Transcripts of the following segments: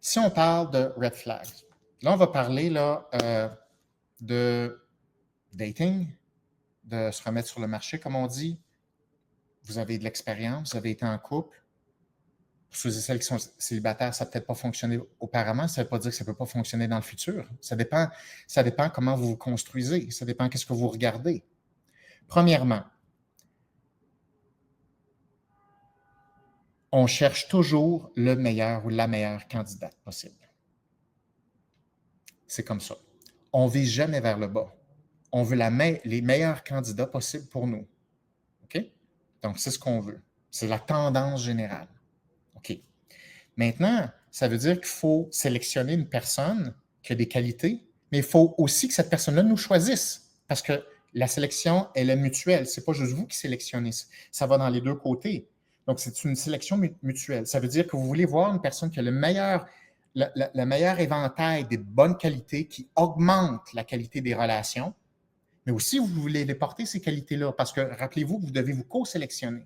Si on parle de red flags, là, on va parler là, de dating, de se remettre sur le marché, comme on dit. Vous avez de l'expérience, vous avez été en couple. Pour ceux et celles qui sont célibataires, ça n'a peut-être pas fonctionné auparavant. Ça ne veut pas dire que ça ne peut pas fonctionner dans le futur. Ça dépend comment vous vous construisez. Ça dépend qu'est-ce que vous regardez. Premièrement, on cherche toujours le meilleur ou la meilleure candidate possible. C'est comme ça. On ne vise jamais vers le bas. On veut les meilleurs candidats possibles pour nous. OK? Donc, c'est ce qu'on veut. C'est la tendance générale. OK. Maintenant, ça veut dire qu'il faut sélectionner une personne qui a des qualités, mais il faut aussi que cette personne-là nous choisisse. Parce que la sélection, elle est mutuelle. Ce n'est pas juste vous qui sélectionnez. Ça va dans les deux côtés. Donc, c'est une sélection mutuelle. Ça veut dire que vous voulez voir une personne qui a le meilleur éventail des bonnes qualités, qui augmente la qualité des relations, mais aussi vous voulez les porter, ces qualités-là, parce que rappelez-vous que vous devez vous co-sélectionner.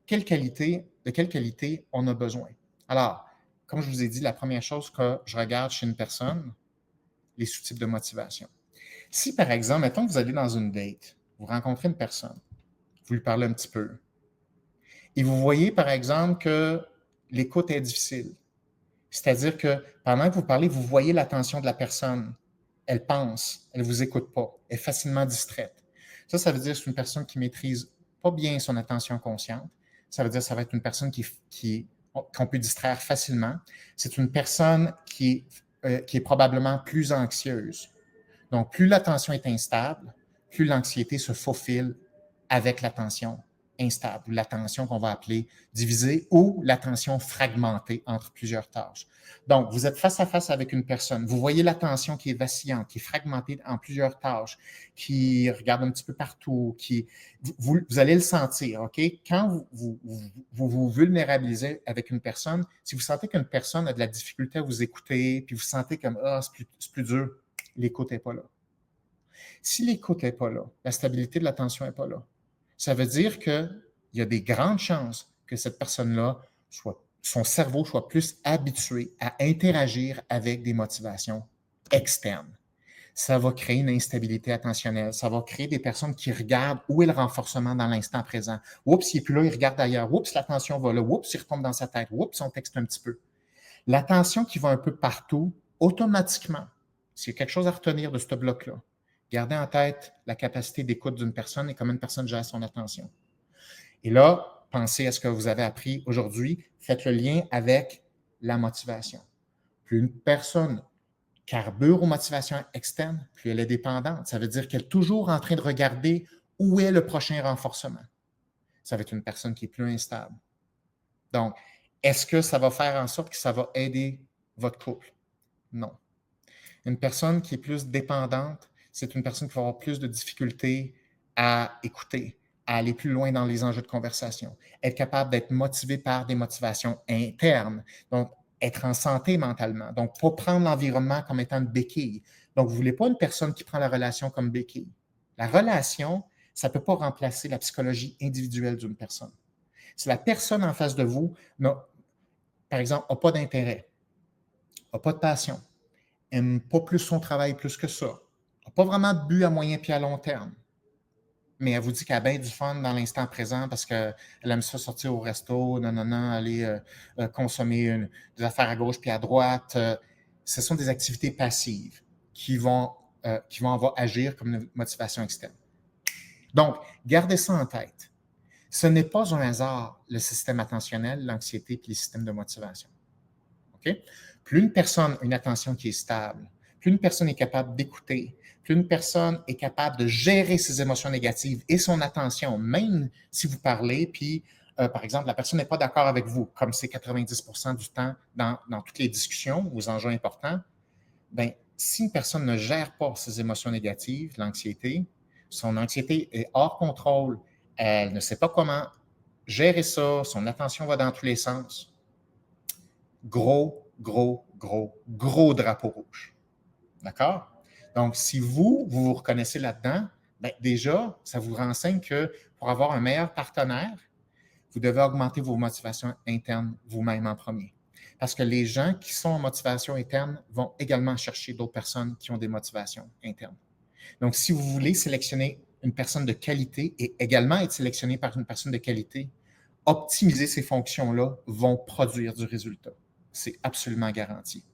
De quelle qualité on a besoin? Alors, comme je vous ai dit, la première chose que je regarde chez une personne, les sous-types de motivation. Si, par exemple, mettons que vous allez dans une date, vous rencontrez une personne, vous lui parlez un petit peu, et vous voyez, par exemple, que l'écoute est difficile. C'est-à-dire que pendant que vous parlez, vous voyez l'attention de la personne. Elle pense, elle ne vous écoute pas, elle est facilement distraite. Ça veut dire que c'est une personne qui maîtrise pas bien son attention consciente. Ça veut dire que ça va être une personne qu'on peut distraire facilement. C'est une personne qui est probablement plus anxieuse. Donc, plus l'attention est instable, plus l'anxiété se faufile avec l'attention instable, ou l'attention qu'on va appeler divisée, ou l'attention fragmentée entre plusieurs tâches. Donc, vous êtes face à face avec une personne, vous voyez l'attention qui est vacillante, qui est fragmentée en plusieurs tâches, qui regarde un petit peu partout, vous allez le sentir, OK? Quand vous vulnérabilisez avec une personne, si vous sentez qu'une personne a de la difficulté à vous écouter, puis vous sentez comme « Ah, c'est plus dur », l'écoute n'est pas là. Si l'écoute n'est pas là, la stabilité de l'attention n'est pas là, ça veut dire qu'il y a des grandes chances que cette personne-là, son cerveau soit plus habitué à interagir avec des motivations externes. Ça va créer une instabilité attentionnelle. Ça va créer des personnes qui regardent où est le renforcement dans l'instant présent. Oups, il n'est plus là, il regarde ailleurs. Oups, l'attention va là. Oups, il retombe dans sa tête. Oups, on texte un petit peu. L'attention qui va un peu partout, automatiquement, s'il y a quelque chose à retenir de ce bloc-là, gardez en tête la capacité d'écoute d'une personne et comment une personne gère son attention. Et là, pensez à ce que vous avez appris aujourd'hui. Faites le lien avec la motivation. Plus une personne carbure aux motivations externes, plus elle est dépendante. Ça veut dire qu'elle est toujours en train de regarder où est le prochain renforcement. Ça va être une personne qui est plus instable. Donc, est-ce que ça va faire en sorte que ça va aider votre couple? Non. Une personne qui est plus dépendante, c'est une personne qui va avoir plus de difficultés à écouter, à aller plus loin dans les enjeux de conversation, être capable d'être motivé par des motivations internes, donc être en santé mentalement, donc pas prendre l'environnement comme étant une béquille. Donc, vous ne voulez pas une personne qui prend la relation comme béquille. La relation, ça ne peut pas remplacer la psychologie individuelle d'une personne. Si la personne en face de vous, par exemple, n'a pas d'intérêt, n'a pas de passion, n'aime pas plus son travail plus que ça, n'a pas vraiment de but à moyen puis à long terme, mais elle vous dit qu'elle a bien du fun dans l'instant présent parce qu'elle aime ça sortir au resto, aller consommer des affaires à gauche puis à droite. Ce sont des activités passives qui vont avoir agir comme une motivation externe. Donc, gardez ça en tête. Ce n'est pas un hasard, le système attentionnel, l'anxiété puis les systèmes de motivation. Okay? Plus une personne a une attention qui est stable, plus une personne est capable d'écouter, plus une personne est capable de gérer ses émotions négatives et son attention, même si vous parlez, puis, par exemple, la personne n'est pas d'accord avec vous, comme c'est 90% du temps dans toutes les discussions, aux enjeux importants, bien, si une personne ne gère pas ses émotions négatives, l'anxiété, son anxiété est hors contrôle, elle ne sait pas comment gérer ça, son attention va dans tous les sens, gros drapeau rouge. D'accord? Donc, si vous reconnaissez là-dedans, bien, déjà, ça vous renseigne que pour avoir un meilleur partenaire, vous devez augmenter vos motivations internes vous-même en premier. Parce que les gens qui sont en motivation interne vont également chercher d'autres personnes qui ont des motivations internes. Donc, si vous voulez sélectionner une personne de qualité et également être sélectionné par une personne de qualité, optimiser ces fonctions-là vont produire du résultat. C'est absolument garanti.